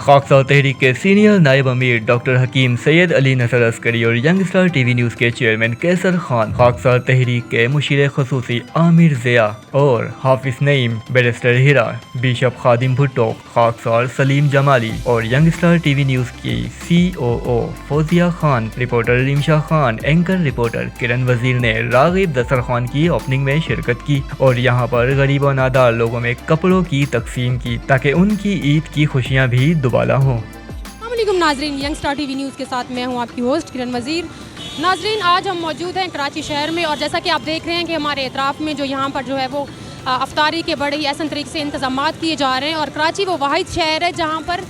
खाकसार तहरीक के सीनियर नायब अमीर डॉक्टर हकीम सैयद अली नसर अस्करी और यंग स्टार टीवी न्यूज़ के चेयरमैन कैसर खान, खाकसार तहरीक के मुशीर खसूसी आमिर ज़िया और हाफिज नईम, बैरिस्टर हिरा, बिशप खादिम भुट्टो, खाकसार सलीम जमाली और यंग स्टार टीवी न्यूज़ की COO Fauzia Khan, reporter Rimsha Khan, anchor reporter Kiran Wazir ने रागिब दस्तरखान की ओपनिंग में शिरकत की और यहाँ पर गरीब और नादार लोगों में कपड़ों की तकसीम की ताकि उनकी ईद की खुशियाँ भी दुबाला हों। अस्सलामुअलैकुम नाजरीन, यंग स्टार टीवी न्यूज़ के साथ मैं हूं आपकी होस्ट किरण वजीर। नाजरीन, आज हम मौजूद हैं कराची शहर में और जैसा कि आप देख रहे हैं कि हमारे एतराफ़ में जो यहाँ पर जो है वो अफ्तारी के बड़े ही आसान तरीके से इंतज़ाम किए जा रहे हैं और कराची वो वाहिद शहर है जहाँ पर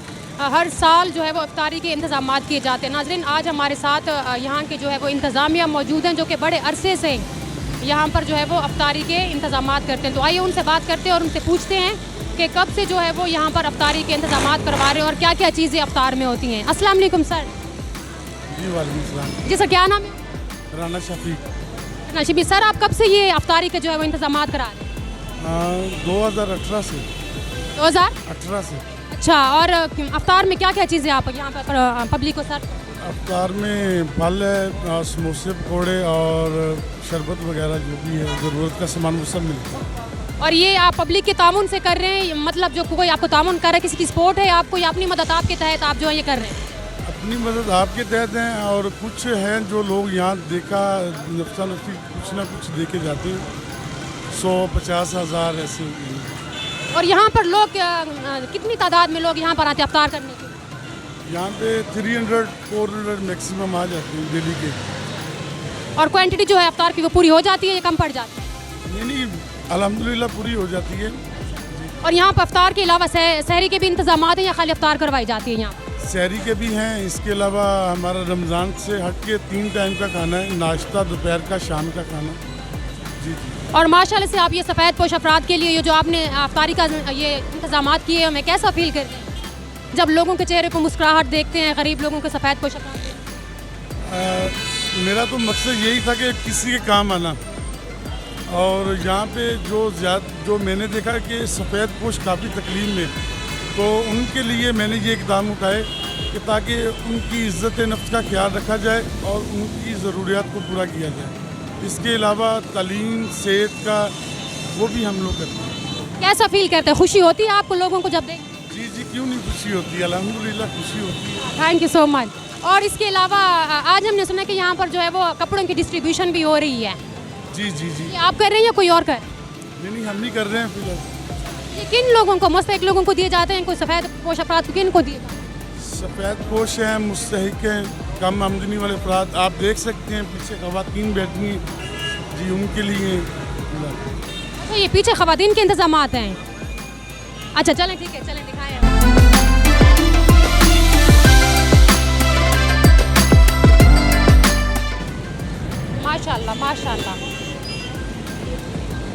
हर साल जो है वो अफ्तारी के इंतज़ाम किए जाते हैं। नाजरीन, आज हमारे साथ यहाँ के जो है वो इंतज़ामिया मौजूद हैं जो कि बड़े अरसे से यहाँ पर जो है वो अफ्तारी के इंतज़ाम करते हैं। तो आइए उनसे बात करते हैं और उनसे पूछते हैं कि कब से जो है वो यहाँ पर अफ्तारी के इंतज़ाम करवा रहे हैं और क्या क्या चीज़ें अफ्तार में होती हैं। अस्सलाम वालेकुम सर। जी वालेकुम सलाम। जी सर, क्या नाम है? राना शफीक। नशीबी सर, आप कब से ये अफ्तारी के जो है वो इंतज़ाम करा रहे हैं? 2018 से। 2018 से। अच्छा, और अफ्तार में क्या क्या चीज़ें आप यहाँ पर पब्लिक को सर? अफ्तार में फल है, समोसे पकौड़े और शरबत वगैरह जो भी है ज़रूरत का सामान वो सब मिलता है। और ये आप पब्लिक के तामुन से कर रहे हैं, मतलब जो कोई आपको तामुन कर रहा है, किसी की सपोर्ट है आपको या अपनी मदद आपके तहत आप जो ये कर रहे हैं? अपनी मदद आपके तहत हैं और कुछ हैं जो लोग यहाँ देखा नफ्सा नफ्सी कुछ ना कुछ दे के जाते हैं, 100-50 हज़ार ऐसे। और यहाँ पर लोग कितनी तादाद में लोग यहाँ पर आते हैं अफ्तार करने के? यहाँ पे 300-400 मैक्सिमम आ जाते हैं डेली के। और क्वांटिटी जो है अफ्तार की वो पूरी हो जाती है या कम पड़ जाती है? नहीं, अल्हम्दुलिल्लाह पूरी हो जाती है। और यहाँ पर अफ्तार के अलावा सहरी के भी इंतजाम हैं या खाली अफ्तार करवाई जाती है यहाँ? सहरी के भी हैं, इसके अलावा हमारा रमज़ान से हट के 3 टाइम का खाना है, नाश्ता, दोपहर का, शाम का खाना। जी। और माशाल्लाह से आप ये सफ़ेद पोश अफराद के लिए ये जो आपने अफ्तारी का ये इंतजाम किए हैं, मैं कैसा फील करते हैं जब लोगों के चेहरे पर मुस्कुराहट देखते हैं, गरीब लोगों के सफ़ेद पोश अफराद? मेरा तो मकसद यही था कि किसी के काम आना। और यहाँ पे जो मैंने देखा कि सफ़ेद पोश काफ़ी तकलीफ में, तो उनके लिए मैंने ये इक़दाम उठाए कि ताकि उनकी इज़्ज़त नफ्स का ख्याल रखा जाए और उनकी ज़रूरियात को पूरा किया जाए। इसके अलावा तालीम, सेहत का वो भी हम लोग करते हैं। कैसा फील करते हैं? खुशी होती है आपको लोगों को जब देख? जी, क्यों नहीं खुशी होती है, अल्हम्दुलिल्लाह खुशी होती है। Thank you so much. और इसके अलावा आज हमने सुना कि यहाँ पर जो है वो कपड़ों की डिस्ट्रीब्यूशन भी हो रही है। जी। ये आप कर रहे हैं या कोई और कर? नहीं, हम नहीं कर रहे हैं फिलहाल। ये किन लोगों को, मुस्तहिक लोगों को दिए जाते हैं? कोई सफ़ेद पोश अफराद को किन को दिए जाते हैं? सफ़ेद पोश हैं, मुस्तहिक हैं, कम आमदनी वाले अफराद आप देख सकते हैं पीछे ख़वातीन बैठी हैं, जी उनके लिए। तो ये पीछे ख़वातीन के इंतजाम हैं। अच्छा चलें, ठीक है, चलें दिखाएं। माशाल्लाह।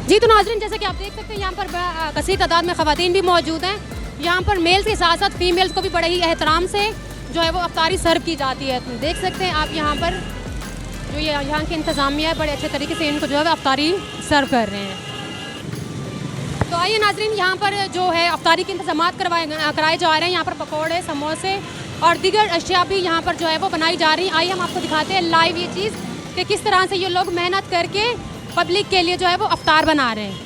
जी तो नाज़रीन, जैसे कि आप देख सकते हैं यहाँ पर कसीर तादाद में ख़वातीन भी मौजूद हैं। यहाँ पर मेल्स के साथ साथ फीमेल्स को भी बड़े ही एहतराम से जो है वो अफ्तारी सर्व की जाती है। देख सकते हैं आप यहाँ पर जो ये यहाँ की इंतज़ामिया है, बड़े अच्छे तरीके से इनको जो है अफ्तारी सर्व कर रहे हैं। तो आइए नाज़रीन, यहाँ पर जो है अफ्तारी के इंतज़ाम कराए जा रहे हैं। यहाँ पर पकौड़े, समोसे और दीगर अशिया भी यहाँ पर जो है वो बनाई जा रही हैं। आइए हम आपको दिखाते हैं लाइव ये चीज़ कि किस तरह से ये लोग मेहनत करके पब्लिक के लिए जो है वो अफ्तार बना रहे हैं।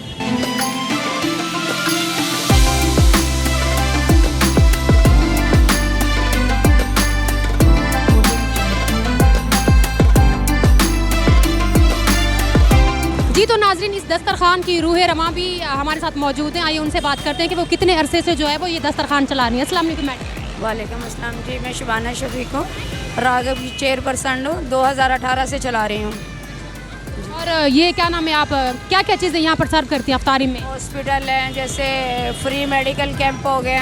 जी तो नाज़रीन, इस दस्तरखान की रूह रमा भी हमारे साथ मौजूद हैं। आइए उनसे बात करते हैं कि वो कितने अरसे से जो है वो ये दस्तरखान चला रही है। अस्सलाम वालेकुम मैडम। वालेकुम अस्सलाम जी, मैं शुबाना शफीक हूँ, राग़िब की चेयरपर्सन हूँ, 2018 से चला रही हूँ। और ये क्या नाम है, आप क्या क्या चीज़ें यहाँ पर सर्व करती हैं अफ्तारी में? हॉस्पिटल हैं, जैसे फ्री मेडिकल कैंप हो गए,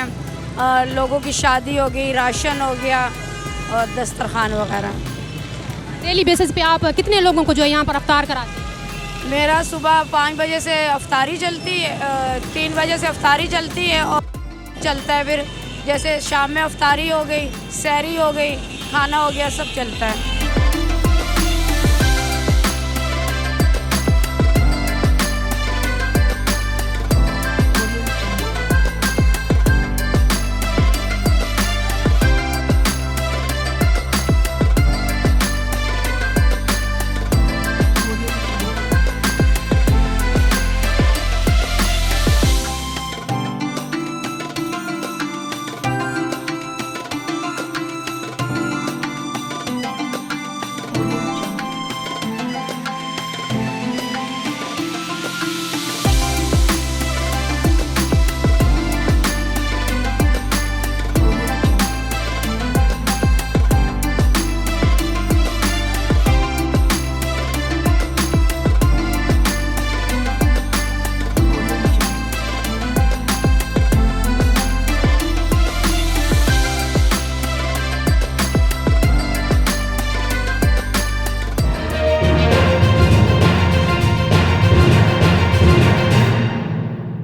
लोगों की शादी हो गई, राशन हो गया और दस्तरखान वगैरह। डेली बेसिस पे आप कितने लोगों को जो है यहाँ पर अफ्तार कराते हैं? मेरा सुबह 5 बजे से अफ्तारी चलती है, 3 बजे से अफ्तारी चलती है और चलता है। फिर जैसे शाम में अफ्तारी हो गई, सहरी हो गई, खाना हो गया, सब चलता है।